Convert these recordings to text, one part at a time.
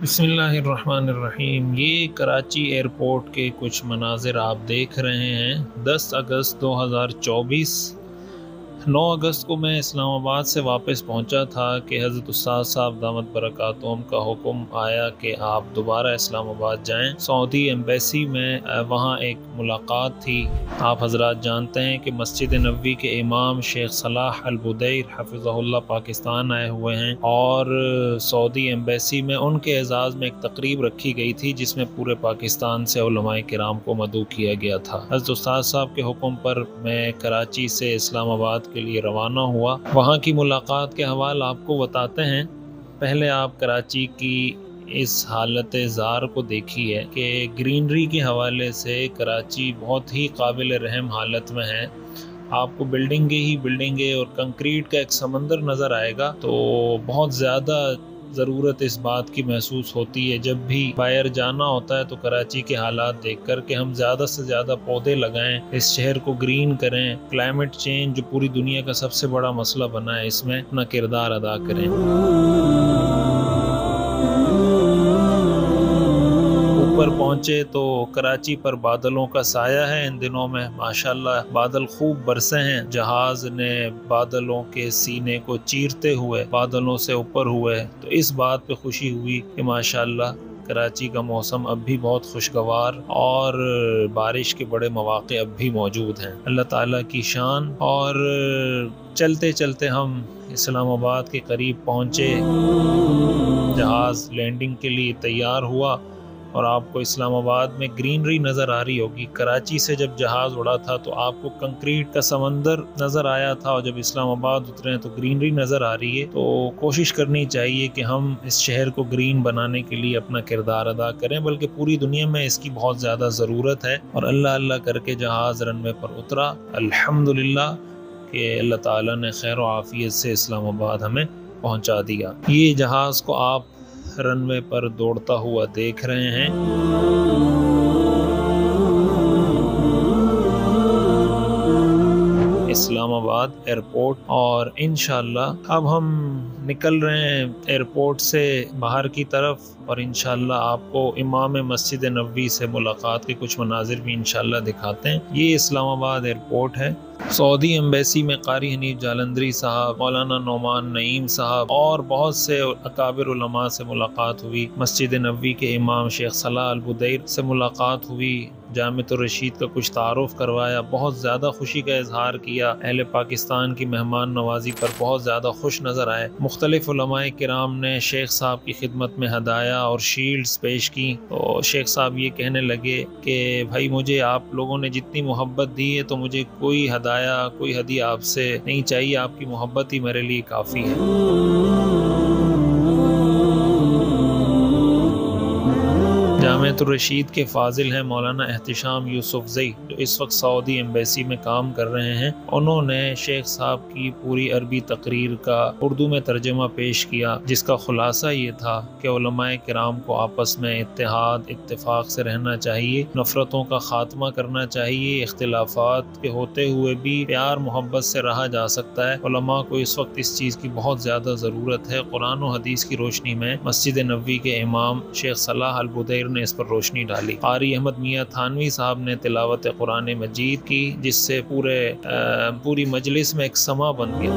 बिस्मिल्लाहिर्रहमानिर्रहीम। ये कराची एयरपोर्ट के कुछ मनाजिर आप देख रहे हैं। 10 अगस्त 2024 9 अगस्त को मैं इस्लामाबाद से वापस पहुंचा था कि हज़रत उस्ताद साहब दामत बरकातुहुम का हुक्म आया कि आप दोबारा इस्लामाबाद जाएं। सऊदी एम्बेसी में वहां एक मुलाकात थी। आप हजरात जानते हैं कि मस्जिद नबवी के इमाम शेख सलाह अल बुदैर हफ़िज़हुल्लाह पाकिस्तान आए हुए हैं और सऊदी एम्बेसी में उनके एजाज़ में एक तकरीब रखी गई थी जिसमें पूरे पाकिस्तान से उलमाए किराम को मदऊ किया गया था। हज़रत उस्ताद साहब के हुक्म पर मैं कराची से इस्लामाबाद के लिए रवाना हुआ। वहाँ की मुलाकात के हवाले आपको बताते हैं। पहले आप कराची की इस हालत ज़ार को देखिए कि ग्रीनरी के हवाले से कराची बहुत ही काबिल रहम हालत में है। आपको बिल्डिंगे ही बिल्डिंगे और कंक्रीट का एक समंदर नज़र आएगा। तो बहुत ज़्यादा ज़रूरत इस बात की महसूस होती है जब भी बाहर जाना होता है तो कराची के हालात देखकर कि हम ज़्यादा से ज़्यादा पौधे लगाएं, इस शहर को ग्रीन करें। क्लाइमेट चेंज जो पूरी दुनिया का सबसे बड़ा मसला बना है, इसमें अपना किरदार अदा करें। ऊपर पहुंचे तो कराची पर बादलों का साया है। इन दिनों में माशाल्लाह बादल खूब बरसे हैं। जहाज ने बादलों के सीने को चीरते हुए बादलों से ऊपर हुए तो इस बात पे खुशी हुई कि माशाल्लाह कराची का मौसम अब भी बहुत खुशगवार और बारिश के बड़े मौके अब भी मौजूद हैं। अल्लाह ताला की शान। और चलते चलते हम इस्लामाबाद के करीब पहुँचे। जहाज़ लैंडिंग के लिए तैयार हुआ और आपको इस्लामाबाद में ग्रीनरी नज़र आ रही होगी। कराची से जब जहाज़ उड़ा था तो आपको कंक्रीट का समंदर नज़र आया था और जब इस्लामाबाद उतरे तो ग्रीनरी नज़र आ रही है। तो कोशिश करनी चाहिए कि हम इस शहर को ग्रीन बनाने के लिए अपना किरदार अदा करें, बल्कि पूरी दुनिया में इसकी बहुत ज़्यादा ज़रूरत है। और अल्लाह अल्लाह करके जहाज़ रनवे पर उतरा। अल्हम्दुलिल्लाह कि अल्लाह ताला ने खैर व आफियत से इस्लामाबाद हमें पहुँचा दिया। ये जहाज़ को आप रनवे पर दौड़ता हुआ देख रहे हैं। इस्लामाबाद एयरपोर्ट। और इंशाल्लाह अब हम निकल रहे हैं एयरपोर्ट से बाहर की तरफ और इंशाल्लाह आपको इमाम मस्जिद नबवी से मुलाकात के कुछ मनाजिर भी इंशाल्लाह दिखाते हैं। ये इस्लामाबाद एयरपोर्ट है। सऊदी एम्बेसी में कारी हनीफ जालंधरी साहब, मौलाना नौमान नईम साहब और बहुत से अकाबिर उलमा से मुलाकात हुई। मस्जिद नबवी के इमाम शेख सलाह अल बुदैर से मुलाकात हुई। जामिअतुर रशीद का कुछ तारुफ करवाया। बहुत ज़्यादा खुशी का इजहार किया। अहले पाकिस्तान की मेहमान नवाजी पर बहुत ज़्यादा खुश नज़र आए। मुख्तलिफ उलमाए किराम ने शेख साहब की खिदमत में हदाया और शील्ड्स पेश की। तो शेख साहब ये कहने लगे कि भाई मुझे आप लोगों ने जितनी मोहब्बत दी है तो मुझे कोई हदाया कोई हदिया आपसे नहीं चाहिए, आपकी मोहब्बत ही मेरे लिए काफ़ी है। जामिअतुर रशीद के फाजिल हैं मौलाना एहतिशाम यूसुफजई, जो इस वक्त सऊदी एम्बेसी में काम कर रहे हैं। उन्होंने शेख साहब की पूरी अरबी तकरीर का उर्दू में तर्जमा पेश किया, जिसका खुलासा ये था कि उलमाए किराम को आपस में इत्तेहाद इत्तेफाक से रहना चाहिए, नफरतों का खात्मा करना चाहिए। इख्तिलाफात के होते हुए भी प्यार मोहब्बत से रहा जा सकता है। उलमा को इस वक्त इस चीज़ की बहुत ज़्यादा ज़रूरत है। कुरान और हदीस की रोशनी में मस्जिद नबवी के इमाम शेख सलाह अल बुदैर ने इस पर रोशनी डाली। कारी अहमद मियाँ थानवी साहब ने तिलावत कुरान मजीद की, जिससे पूरी मजलिस में एक समा बन गया।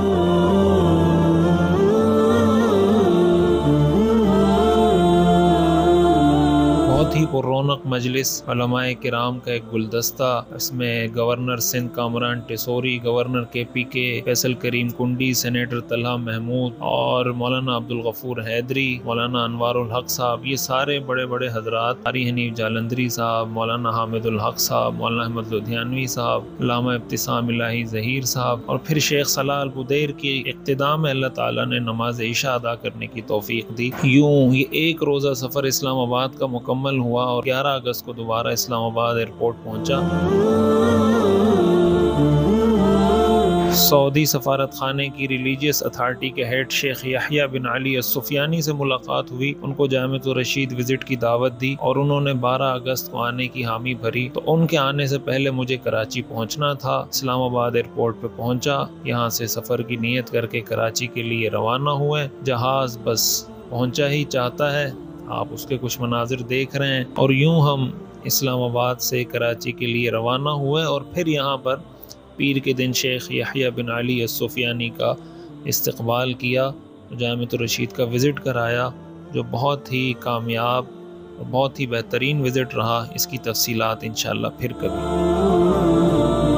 बहुत ही पुरौनक मजलिस, उलमाए किराम का एक गुलदस्ता। इसमें governor Sindh Kamran Tessori, governor KPK Faisal Karim Kundi, senator Talha Mahmood और मौलाना अब्दुल गफूर हैदरी, मौलाना अनवारुल हक साहब, ये सारे बड़े बड़े हजरात, कारी हनीफ जालंधरी साहब, मौलाना हामिदुल हक साहब, मौलाना अहमद लुधियानवी साहब, अल्लामा इब्तिसाम इलाही ज़हीर साहब और फिर शेख सलाह अल बुदैर की इक्तिदा में अल्लाह ताला ने नमाज इशा अदा करने की तौफीक दी। यूं ये एक रोज़ा सफ़र इस्लामाबाद का मुकम्मल हुआ और 11 अगस्त को दोबारा इस्लामाबाद एयरपोर्ट पहुंचा। सऊदी सफारत खाने की रिलीजियस अथॉरिटी के हेड शेख यहया बिन अली सुफियानी से मुलाकात हुई। उनको जामिअतुर रशीद विजिट की दावत दी और उन्होंने 12 अगस्त को आने की हामी भरी। तो उनके आने से पहले मुझे कराची पहुंचना था। इस्लामाबाद एयरपोर्ट पे पहुंचा, यहाँ से सफ़र की नीयत करके कराची के लिए रवाना हुए। जहाज़ बस पहुंचा ही चाहता है आप उसके कुछ मनाजिर देख रहे हैं। और यूं हम इस्लामाबाद से कराची के लिए रवाना हुए और फिर यहाँ पर पीर के दिन शेख यहया बिन अली अस्सुफियानी का इस्तकबाल किया, जामिअतुर रशीद का विज़िट कराया, जो बहुत ही कामयाब और बहुत ही बेहतरीन विज़िट रहा। इसकी तफसीलात इंशाअल्लाह फिर कभी।